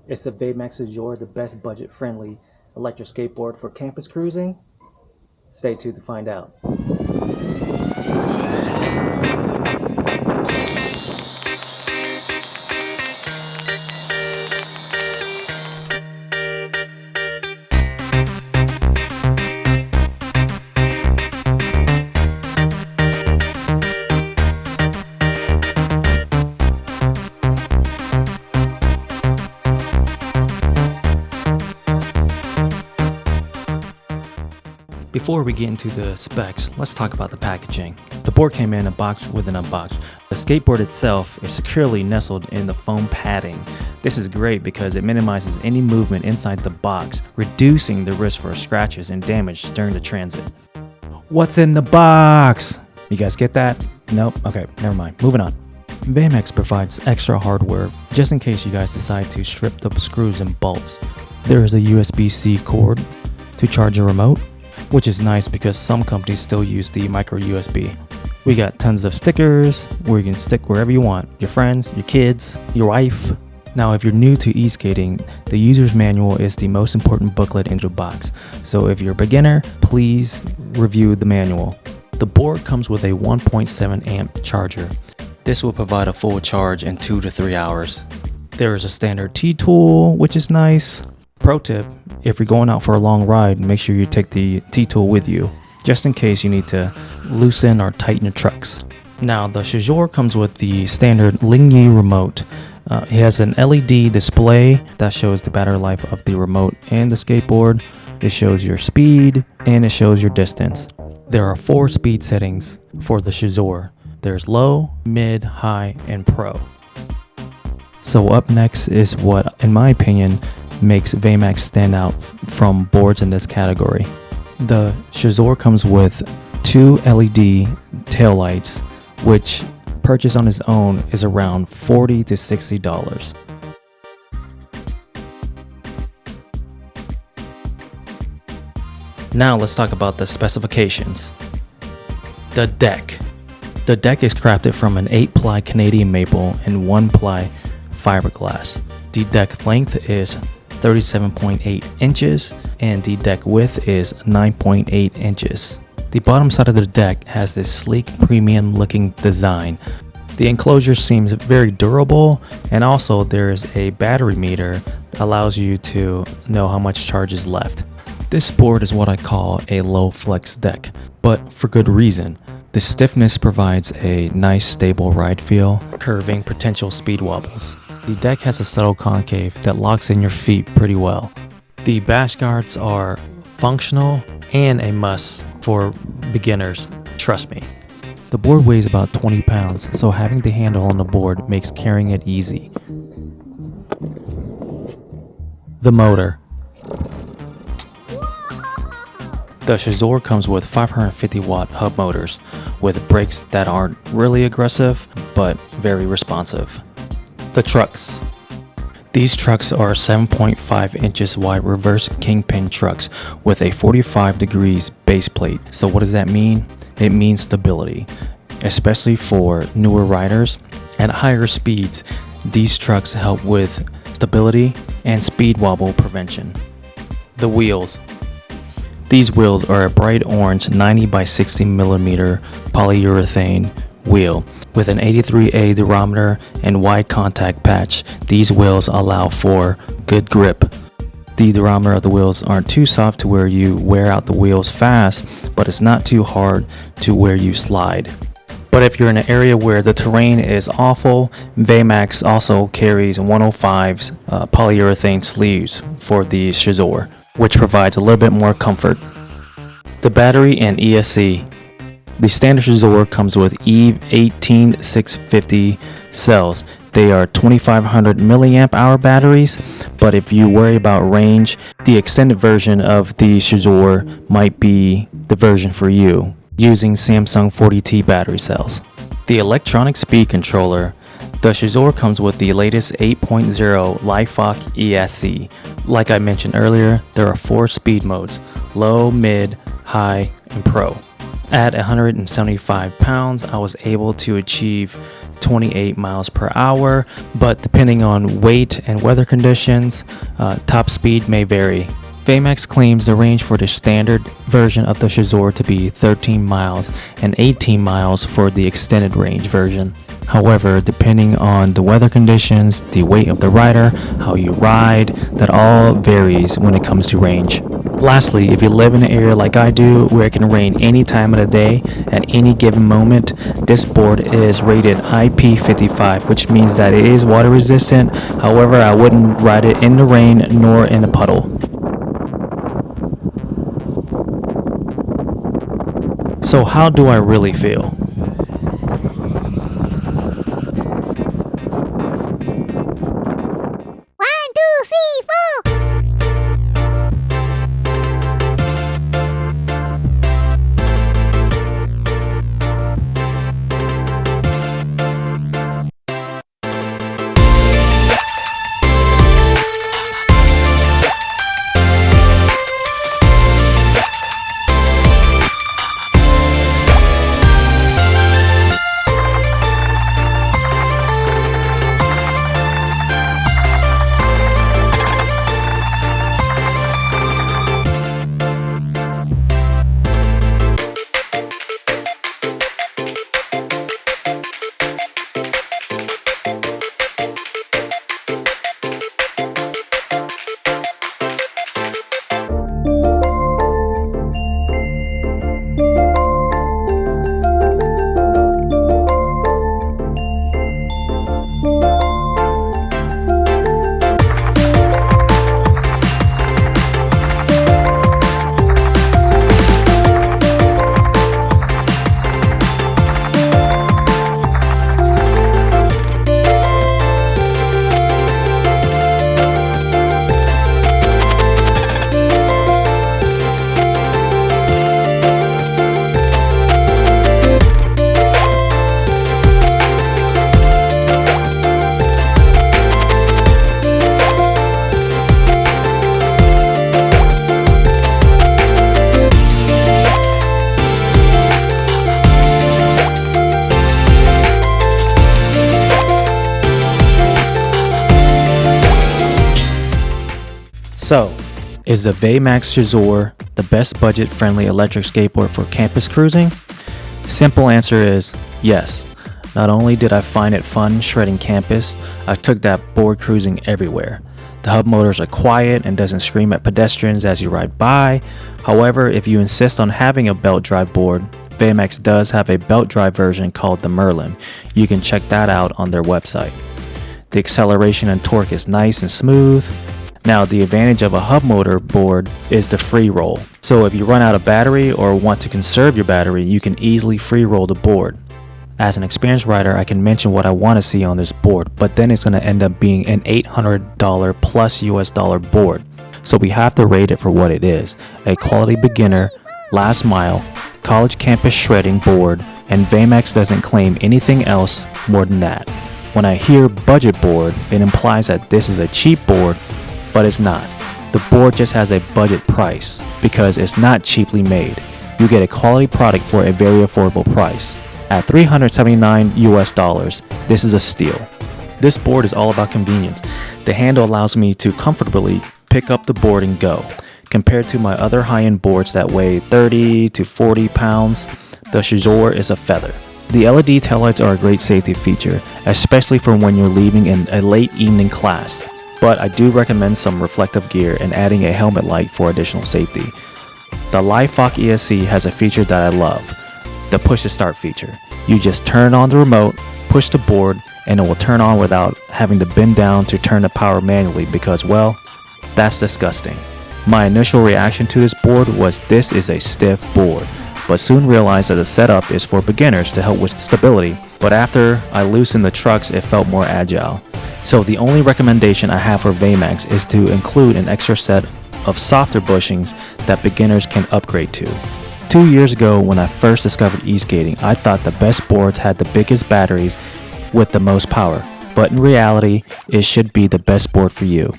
Is the Veymax CEJOUR the best budget-friendly electric skateboard for campus cruising? Stay tuned to find out. Before we get into the specs, let's talk about the packaging. The board came in a box within a box. The skateboard itself is securely nestled in the foam padding. This is great because it minimizes any movement inside the box, reducing the risk for scratches and damage during the transit. What's in the box? You guys get that? Nope? Okay, never mind. Moving on. Veymax provides extra hardware just in case you guys decide to strip the screws and bolts. There is a USB-C cord to charge a remote, which is nice because some companies still use the micro USB. We got tons of stickers where you can stick wherever you want, your friends, your kids, your wife. Now, if you're new to e-skating, the user's manual is the most important booklet in the box. So if you're a beginner, please review the manual. The board comes with a 1.7 amp charger. This will provide a full charge in 2 to 3 hours. There is a standard T-tool, which is nice. Pro tip, if you're going out for a long ride, make sure you take the T-tool with you, just in case you need to loosen or tighten your trucks. Now, the CEJOUR comes with the standard Lingy remote. It has an LED display that shows the battery life of the remote and the skateboard. It shows your speed and it shows your distance. There are 4 speed settings for the CEJOUR. There's low, mid, high, and pro. So up next is what, in my opinion, makes Veymax stand out from boards in this category. The CEJOUR comes with 2 LED taillights, which purchased on its own is around $40 to $60. Now let's talk about the specifications. The deck. The deck is crafted from an 8-ply Canadian maple and 1-ply fiberglass. The deck length is 37.8 inches and the deck width is 9.8 inches. The bottom side of the deck has this sleek, premium looking design. The enclosure seems very durable, and also there is a battery meter that allows you to know how much charge is left. This board is what I call a low flex deck, but for good reason. The stiffness provides a nice stable ride feel, curving potential speed wobbles. The deck has a subtle concave that locks in your feet pretty well. The bash guards are functional and a must for beginners, trust me. The board weighs about 20 pounds, so having the handle on the board makes carrying it easy. The motor. The CEJOUR comes with 550 watt hub motors with brakes that aren't really aggressive but very responsive. The trucks. These trucks are 7.5 inches wide reverse kingpin trucks with a 45 degrees base plate. So what does that mean? It means stability, especially for newer riders. At higher speeds, these trucks help with stability and speed wobble prevention. The wheels. These wheels are a bright orange 90 by 60 millimeter polyurethane wheel with an 83A durometer and wide contact patch. These wheels allow for good grip. The durometer of the wheels aren't too soft to where you wear out the wheels fast, but it's not too hard to where you slide. But if you're in an area where the terrain is awful, Veymax also carries 105's polyurethane sleeves for the CEJOUR, which provides a little bit more comfort. The battery and ESC. The standard CEJOUR comes with EVE 18650 cells. They are 2500 milliamp hour batteries, but if you worry about range, the extended version of the CEJOUR might be the version for you, using Samsung 40T battery cells. The electronic speed controller. The CEJOUR comes with the latest 8.0 LifePortability ESC. Like I mentioned earlier, there are 4 speed modes: low, mid, high, and pro. At 175 pounds, I was able to achieve 28 miles per hour, but depending on weight and weather conditions, top speed may vary. Veymax claims the range for the standard version of the CEJOUR to be 13 miles and 18 miles for the extended range version. However, depending on the weather conditions, the weight of the rider, how you ride, that all varies when it comes to range. Lastly, if you live in an area like I do where it can rain any time of the day at any given moment, this board is rated IP55, which means that it is water resistant. However, I wouldn't ride it in the rain nor in a puddle. So how do I really feel? So, is the Veymax CEJOUR the best budget-friendly electric skateboard for campus cruising? Simple answer is yes. Not only did I find it fun shredding campus, I took that board cruising everywhere. The hub motors are quiet and doesn't scream at pedestrians as you ride by. However, if you insist on having a belt drive board, Veymax does have a belt drive version called the Merlin. You can check that out on their website. The acceleration and torque is nice and smooth. Now, the advantage of a hub motor board is the free roll. So if you run out of battery or want to conserve your battery, you can easily free roll the board. As an experienced rider, I can mention what I want to see on this board, but then it's going to end up being an $800 plus US dollar board. So we have to rate it for what it is: a quality beginner, last mile, college campus shredding board, and Veymax doesn't claim anything else more than that. When I hear budget board, it implies that this is a cheap board, but it's not. The board just has a budget price because it's not cheaply made. You get a quality product for a very affordable price. At $379 US, this is a steal. This board is all about convenience. The handle allows me to comfortably pick up the board and go. Compared to my other high-end boards that weigh 30 to 40 pounds, the CEJOUR is a feather. The LED taillights are a great safety feature, especially for when you're leaving in a late evening class. But I do recommend some reflective gear and adding a helmet light for additional safety. The Life ESC has a feature that I love, the push to start feature. You just turn on the remote, push the board, and it will turn on without having to bend down to turn the power manually because, well, that's disgusting. My initial reaction to this board was this is a stiff board, but soon realized that the setup is for beginners to help with stability. But after I loosened the trucks, it felt more agile. So the only recommendation I have for Veymax is to include an extra set of softer bushings that beginners can upgrade to. 2 years ago, when I first discovered e-skating, I thought the best boards had the biggest batteries with the most power, but in reality, it should be the best board for you.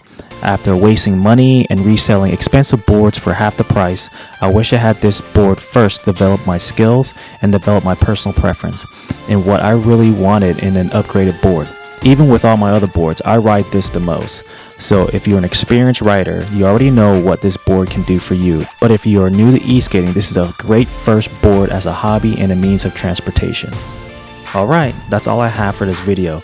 After wasting money and reselling expensive boards for half the price, I wish I had this board first to develop my skills and develop my personal preference and what I really wanted in an upgraded board. Even with all my other boards, I ride this the most. So if you're an experienced rider, you already know what this board can do for you. But if you are new to e-skating, this is a great first board as a hobby and a means of transportation. Alright, that's all I have for this video.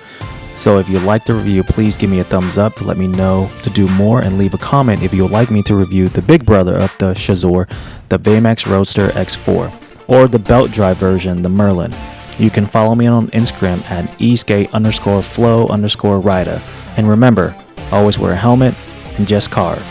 So if you liked the review, please give me a thumbs up to let me know to do more, and leave a comment if you would like me to review the big brother of the CEJOUR, the Veymax Roadster X4, or the belt drive version, the Merlin. You can follow me on Instagram at eskate_flow_rider. And remember, always wear a helmet and just carve.